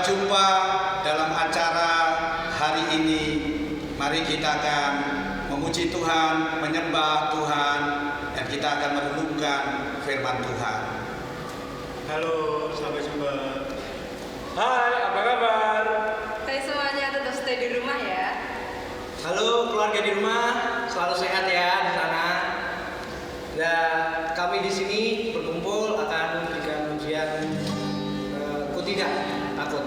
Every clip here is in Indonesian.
jumpa dalam acara hari ini. Mari kita akan memuji Tuhan, menyembah Tuhan, dan kita akan merenungkan firman Tuhan. Halo, sampai jumpa. Hai, apa kabar? Hai semuanya, tetap stay di rumah ya. Halo keluarga di rumah, selalu sehat ya di sana. Dan kami di sini berkumpul akan memberikan ujian Ku Tidak Takut.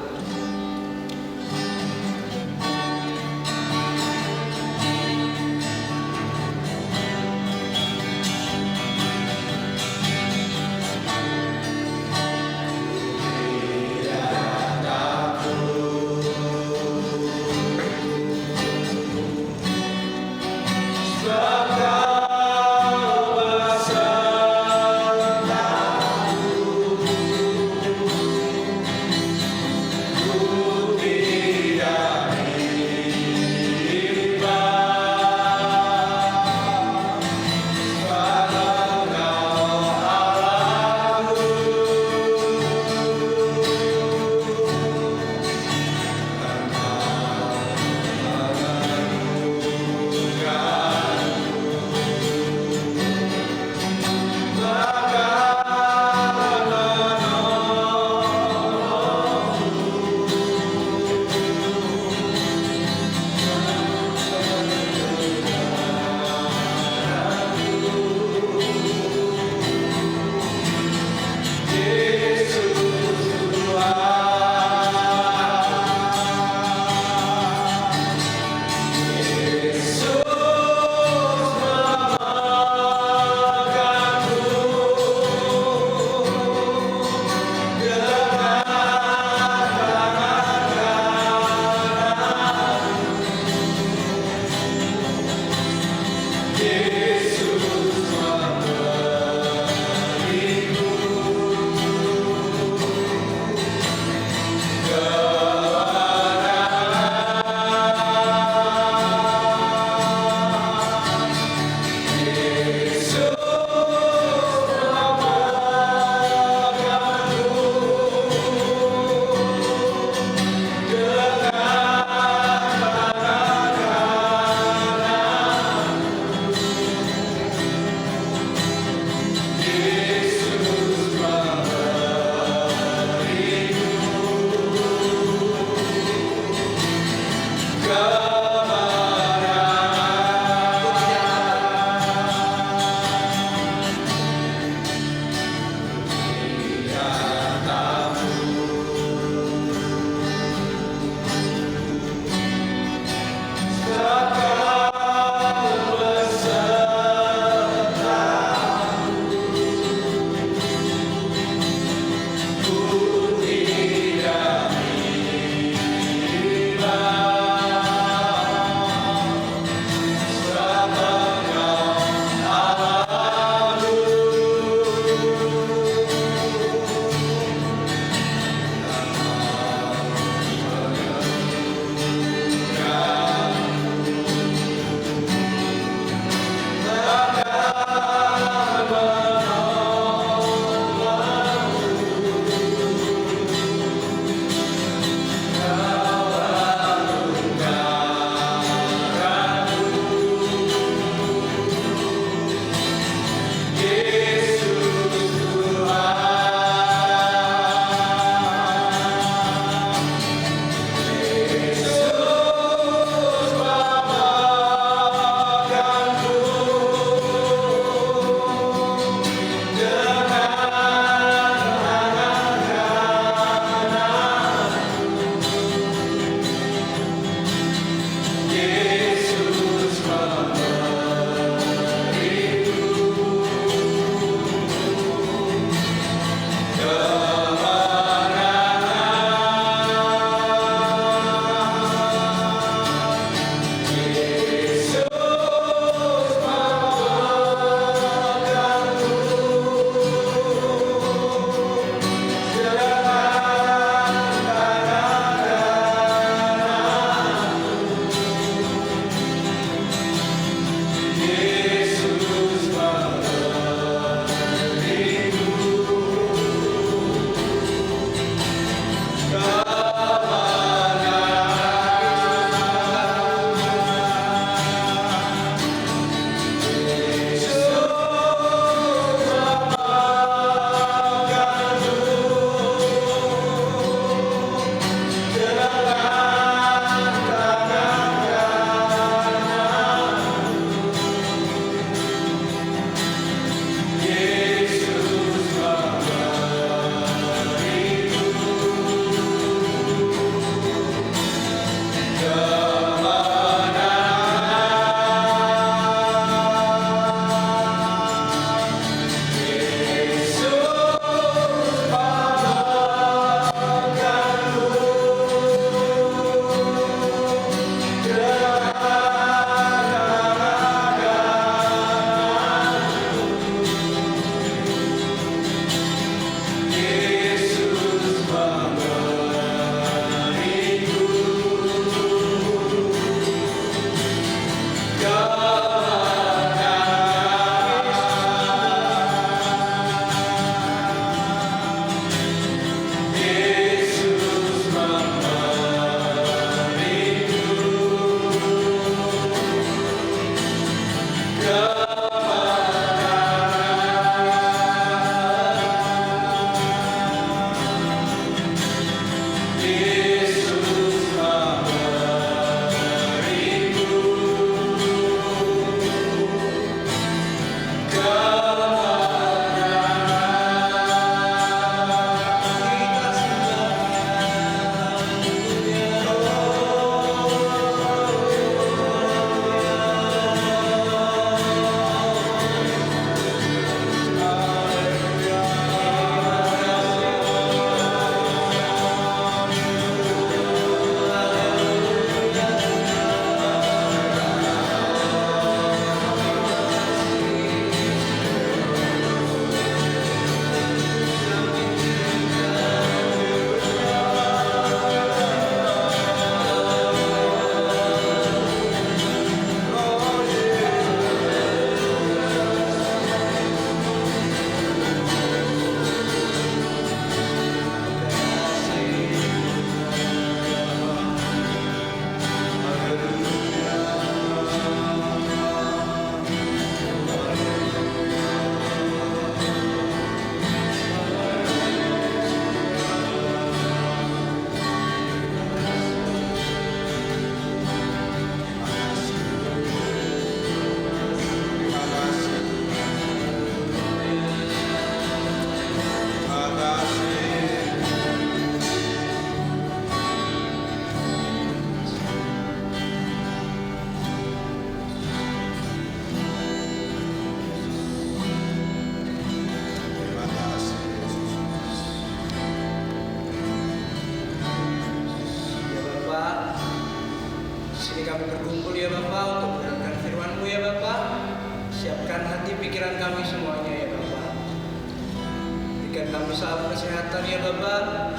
selalu kesehatan ya Bapak.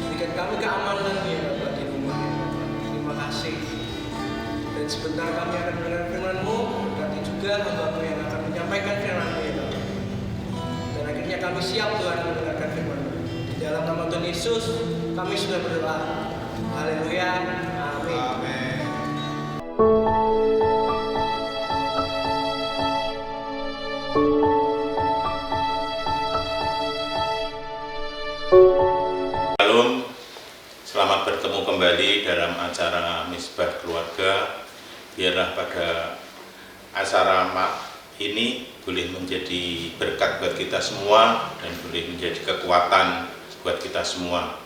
Berikan kami keamanan ya Bapak di rumah ya Bapak. Terima kasih. Dan sebentar kami akan mendengar firman-Mu, berkati juga hamba-Mu yang akan menyampaikan firman-Mu ya Bapak. Dan akhirnya kami siap Tuhan mendengarkan firman-Mu. Di dalam nama Tuhan Yesus kami sudah berdoa. Haleluya. Amin. Amin. Shalom, selamat bertemu kembali dalam acara Misbah Keluarga. Biarlah pada acara ini boleh menjadi berkat buat kita semua dan boleh menjadi kekuatan buat kita semua.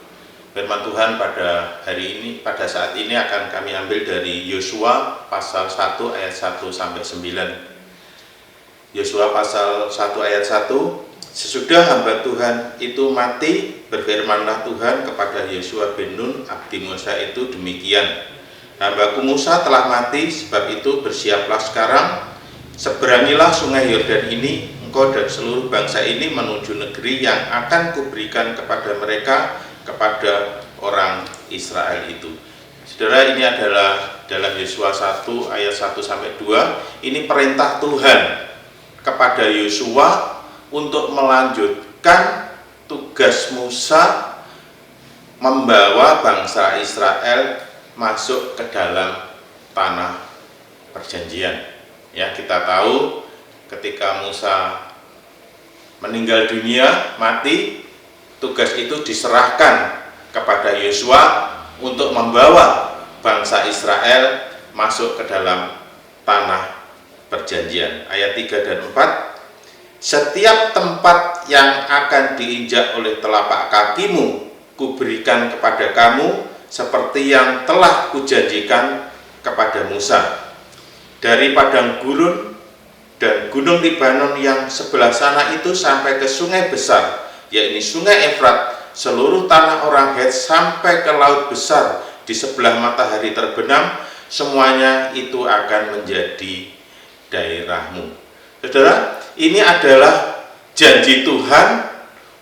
Firman Tuhan pada hari ini, pada saat ini akan kami ambil dari Yosua pasal 1 ayat 1 sampai 9. Yosua pasal 1 ayat 1. Sesudah hamba Tuhan itu mati, berfirmanlah Tuhan kepada Yosua bin Nun, abdi Musa itu demikian. Hambaku Musa telah mati, sebab itu bersiaplah sekarang, seberangilah sungai Yordan ini, engkau dan seluruh bangsa ini menuju negeri yang akan kuberikan kepada mereka, kepada orang Israel itu. Saudara, ini adalah dalam Yosua 1 ayat 1 sampai 2. Ini perintah Tuhan kepada Yosua untuk melanjutkan tugas Musa membawa bangsa Israel masuk ke dalam tanah perjanjian. Ya, kita tahu ketika Musa meninggal dunia, mati, tugas itu diserahkan kepada Yosua untuk membawa bangsa Israel masuk ke dalam tanah perjanjian. Ayat 3 dan 4. Setiap tempat yang akan diinjak oleh telapak kakimu, kuberikan kepada kamu, seperti yang telah kujanjikan kepada Musa. Dari padang gurun dan gunung Libanon yang sebelah sana itu sampai ke sungai besar, yakni sungai Efrat, seluruh tanah orang Het sampai ke laut besar di sebelah matahari terbenam, semuanya itu akan menjadi daerahmu. Saudara, ini adalah janji Tuhan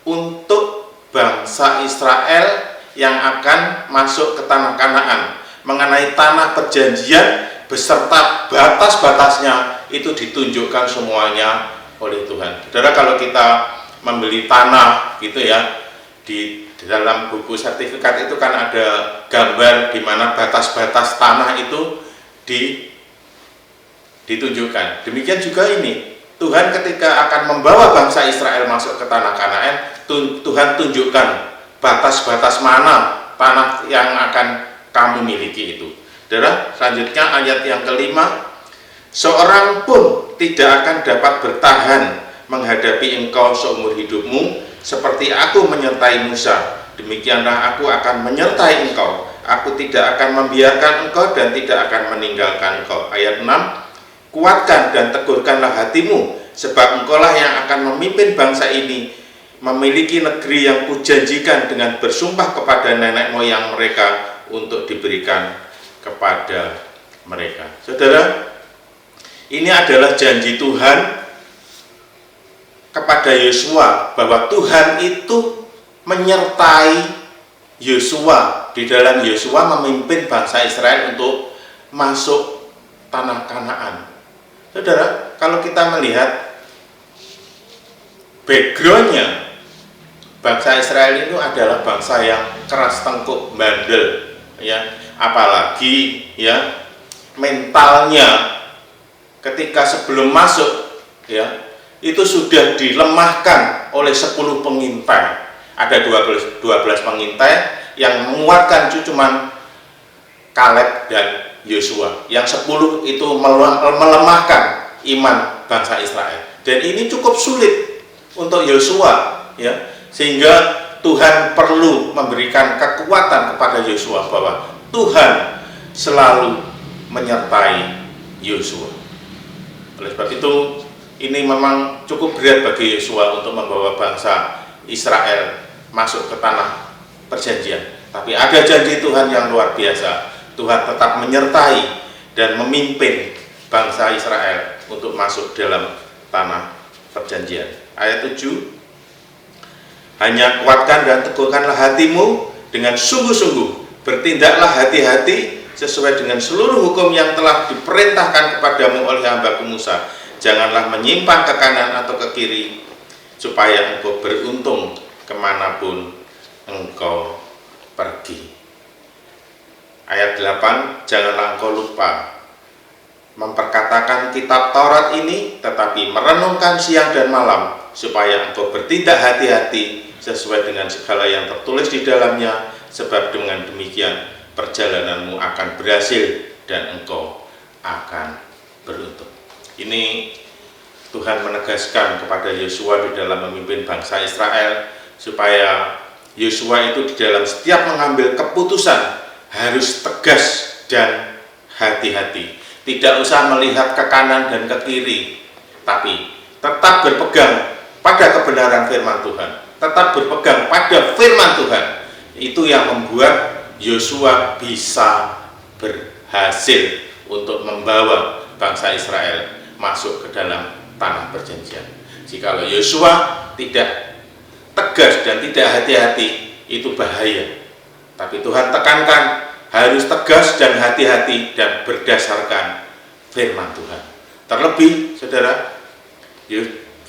untuk bangsa Israel yang akan masuk ke tanah Kanaan. Mengenai tanah perjanjian beserta batas-batasnya itu ditunjukkan semuanya oleh Tuhan. Saudara, kalau kita membeli tanah gitu ya, di dalam buku sertifikat itu kan ada gambar di mana batas-batas tanah itu ditunjukkan. Demikian juga ini, Tuhan ketika akan membawa bangsa Israel masuk ke tanah Kanaan, Tuhan tunjukkan batas-batas mana tanah yang akan kamu miliki itu. Saudara, selanjutnya ayat yang kelima, seorang pun tidak akan dapat bertahan menghadapi engkau seumur hidupmu, seperti aku menyertai Musa, demikianlah aku akan menyertai engkau. Aku tidak akan membiarkan engkau dan tidak akan meninggalkan engkau. Ayat 6, kuatkan dan tegurkanlah hatimu, sebab engkaulah yang akan memimpin bangsa ini memiliki negeri yang kujanjikan dengan bersumpah kepada nenek moyang mereka untuk diberikan kepada mereka. Saudara, ini adalah janji Tuhan kepada Yosua bahwa Tuhan itu menyertai Yosua, di dalam Yosua memimpin bangsa Israel untuk masuk tanah Kanaan. Saudara, kalau kita melihat backgroundnya, bangsa Israel itu adalah bangsa yang keras tengkuk, bandel, ya, apalagi ya mentalnya ketika sebelum masuk, ya, itu sudah dilemahkan oleh 10 pengintai. Ada 12 pengintai yang menguatkan cuman Kaleb dan Yosua. Yang 10 itu melemahkan iman bangsa Israel. Dan ini cukup sulit untuk Yosua, ya, sehingga Tuhan perlu memberikan kekuatan kepada Yosua bahwa Tuhan selalu menyertai Yosua. Oleh sebab itu, ini memang cukup berat bagi Yosua untuk membawa bangsa Israel masuk ke tanah perjanjian. Tapi ada janji Tuhan yang luar biasa. Tuhan tetap menyertai dan memimpin bangsa Israel untuk masuk dalam tanah perjanjian. Ayat 7, Hanya kuatkan dan teguhkanlah hatimu dengan sungguh-sungguh. Bertindaklah hati-hati sesuai dengan seluruh hukum yang telah diperintahkan kepadamu oleh hambaku Musa. Janganlah menyimpang ke kanan atau ke kiri, supaya engkau beruntung kemanapun engkau pergi. Ayat 8, janganlah engkau lupa memperkatakan kitab Taurat ini, tetapi merenungkan siang dan malam, supaya engkau bertindak hati-hati sesuai dengan segala yang tertulis di dalamnya, sebab dengan demikian perjalananmu akan berhasil dan engkau akan beruntung. Ini Tuhan menegaskan kepada Yosua di dalam memimpin bangsa Israel, supaya Yosua itu di dalam setiap mengambil keputusan harus tegas dan hati-hati. Tidak usah melihat ke kanan dan ke kiri, tapi tetap berpegang pada kebenaran firman Tuhan, tetap berpegang pada firman Tuhan. Itu yang membuat Yosua bisa berhasil untuk membawa bangsa Israel masuk ke dalam tanah perjanjian. Jikalau Yosua tidak tegas dan tidak hati-hati, itu bahaya. Tapi Tuhan tekankan harus tegas dan hati-hati dan berdasarkan firman Tuhan. Terlebih, saudara,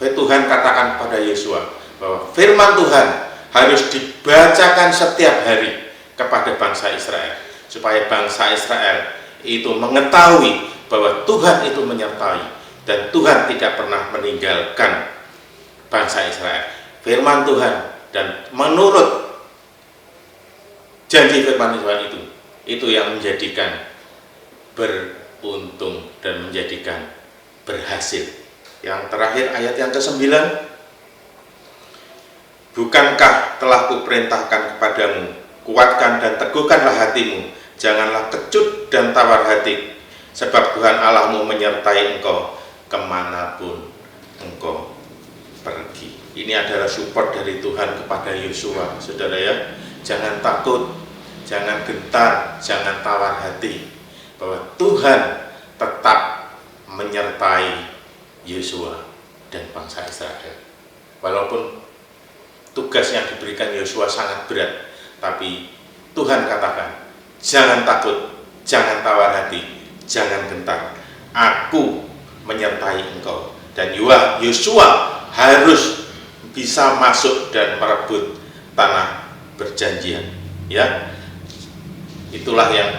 Tuhan katakan kepada Yosua bahwa firman Tuhan harus dibacakan setiap hari kepada bangsa Israel, supaya bangsa Israel itu mengetahui bahwa Tuhan itu menyertai dan Tuhan tidak pernah meninggalkan bangsa Israel. Firman Tuhan dan menurut janji firman Tuhan itu yang menjadikan beruntung dan menjadikan berhasil. Yang terakhir ayat yang ke-9, bukankah telah kuperintahkan kepadamu, kuatkan dan teguhkanlah hatimu, janganlah kecut dan tawar hati, sebab Tuhan Allahmu menyertai engkau kemanapun engkau pergi. Ini adalah support dari Tuhan kepada Yosua, saudara ya. Jangan takut, jangan gentar, jangan tawar hati, bahwa Tuhan tetap menyertai Yosua dan bangsa Israel. Walaupun tugas yang diberikan Yosua sangat berat, tapi Tuhan katakan, jangan takut, jangan tawar hati, jangan gentar, aku menyertai engkau. Dan Yosua harus bisa masuk dan merebut tanah perjanjian, ya. Itulah yang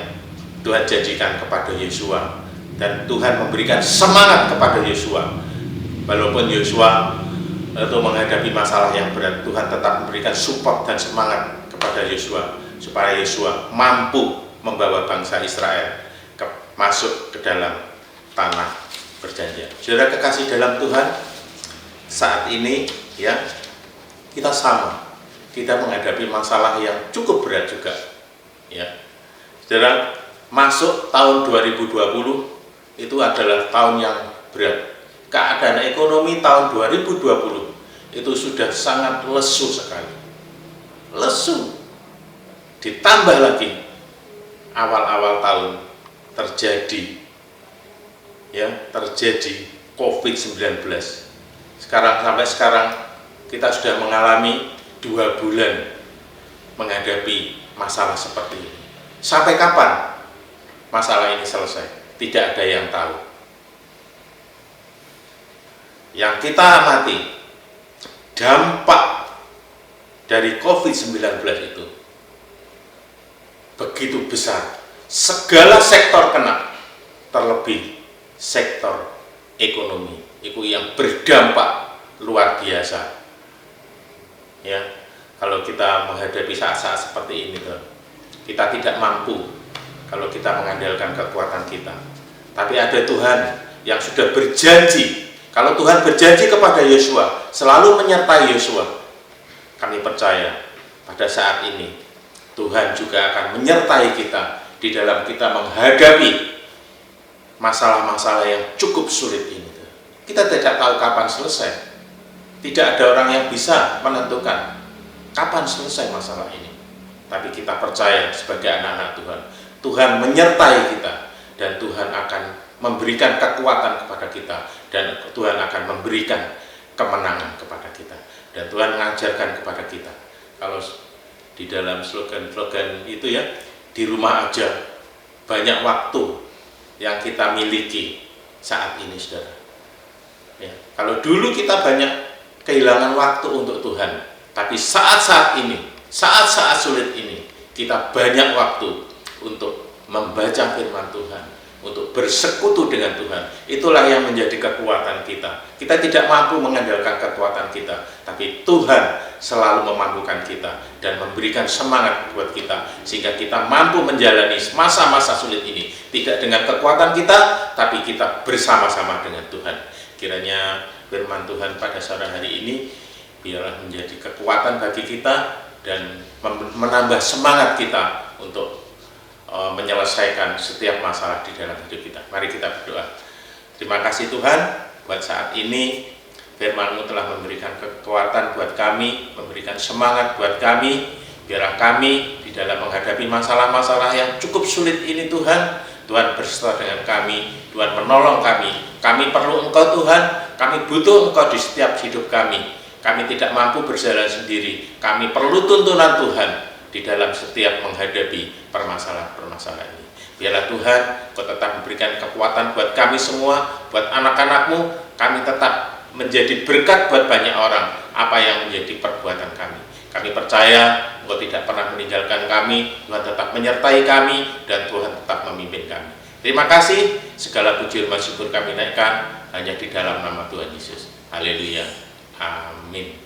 Tuhan janjikan kepada Yosua, dan Tuhan memberikan semangat kepada Yosua. Walaupun Yosua itu menghadapi masalah yang berat, Tuhan tetap memberikan support dan semangat kepada Yosua, supaya Yosua mampu membawa bangsa Israel masuk ke dalam tanah perjanjian. Saudara kekasih dalam Tuhan, saat ini ya kita menghadapi masalah yang cukup berat juga, ya. Saudara, masuk tahun 2020 itu adalah tahun yang berat. Keadaan ekonomi tahun 2020 itu sudah sangat lesu sekali. Lesu. Ditambah lagi awal-awal tahun terjadi COVID-19. Sampai sekarang kita sudah mengalami 2 bulan menghadapi masalah seperti ini. Sampai kapan masalah ini selesai? Tidak ada yang tahu. Yang kita amati, dampak dari COVID-19 itu begitu besar. Segala sektor kena, terlebih sektor ekonomi itu yang berdampak luar biasa. Ya, kalau kita menghadapi saat-saat seperti ini, kita tidak mampu kalau kita mengandalkan kekuatan kita. Tapi ada Tuhan yang sudah berjanji. Kalau Tuhan berjanji kepada Yosua, selalu menyertai Yosua, kami percaya pada saat ini Tuhan juga akan menyertai kita di dalam kita menghadapi masalah-masalah yang cukup sulit ini. Kita tidak tahu kapan selesai. Tidak ada orang yang bisa menentukan kapan selesai masalah ini. Tapi kita percaya sebagai anak-anak Tuhan, Tuhan menyertai kita, dan Tuhan akan memberikan kekuatan kepada kita, dan Tuhan akan memberikan kemenangan kepada kita. Dan Tuhan mengajarkan kepada kita, kalau di dalam slogan-slogan itu ya, di rumah aja, banyak waktu yang kita miliki saat ini, saudara. Ya, kalau dulu kita banyak kehilangan waktu untuk Tuhan, tapi saat-saat ini, saat-saat sulit ini, kita banyak waktu untuk membaca firman Tuhan, untuk bersekutu dengan Tuhan. Itulah yang menjadi kekuatan kita. Kita tidak mampu mengandalkan kekuatan kita, tapi Tuhan selalu memampukan kita dan memberikan semangat buat kita, sehingga kita mampu menjalani masa-masa sulit ini, tidak dengan kekuatan kita, tapi kita bersama-sama dengan Tuhan. Kiranya firman Tuhan pada sore hari ini biarlah menjadi kekuatan bagi kita dan menambah semangat kita untuk menyelesaikan setiap masalah di dalam hidup kita. Mari kita berdoa. Terima kasih Tuhan, buat saat ini firman-Mu telah memberikan kekuatan buat kami, memberikan semangat buat kami. Biarlah kami di dalam menghadapi masalah-masalah yang cukup sulit ini Tuhan, Tuhan berserta dengan kami, Tuhan menolong kami. Kami perlu Engkau Tuhan, kami butuh Engkau di setiap hidup kami. Kami tidak mampu berjalan sendiri, kami perlu tuntunan Tuhan di dalam setiap menghadapi permasalahan-permasalahan ini. Biarlah Tuhan, Kau tetap memberikan kekuatan buat kami semua, buat anak-anak-Mu, kami tetap menjadi berkat buat banyak orang, apa yang menjadi perbuatan kami. Kami percaya Engkau tidak pernah meninggalkan kami, Tuhan tetap menyertai kami, dan Tuhan tetap memimpin kami. Terima kasih, segala puji dan syukur kami naikkan hanya di dalam nama Tuhan Yesus. Haleluya. Amin.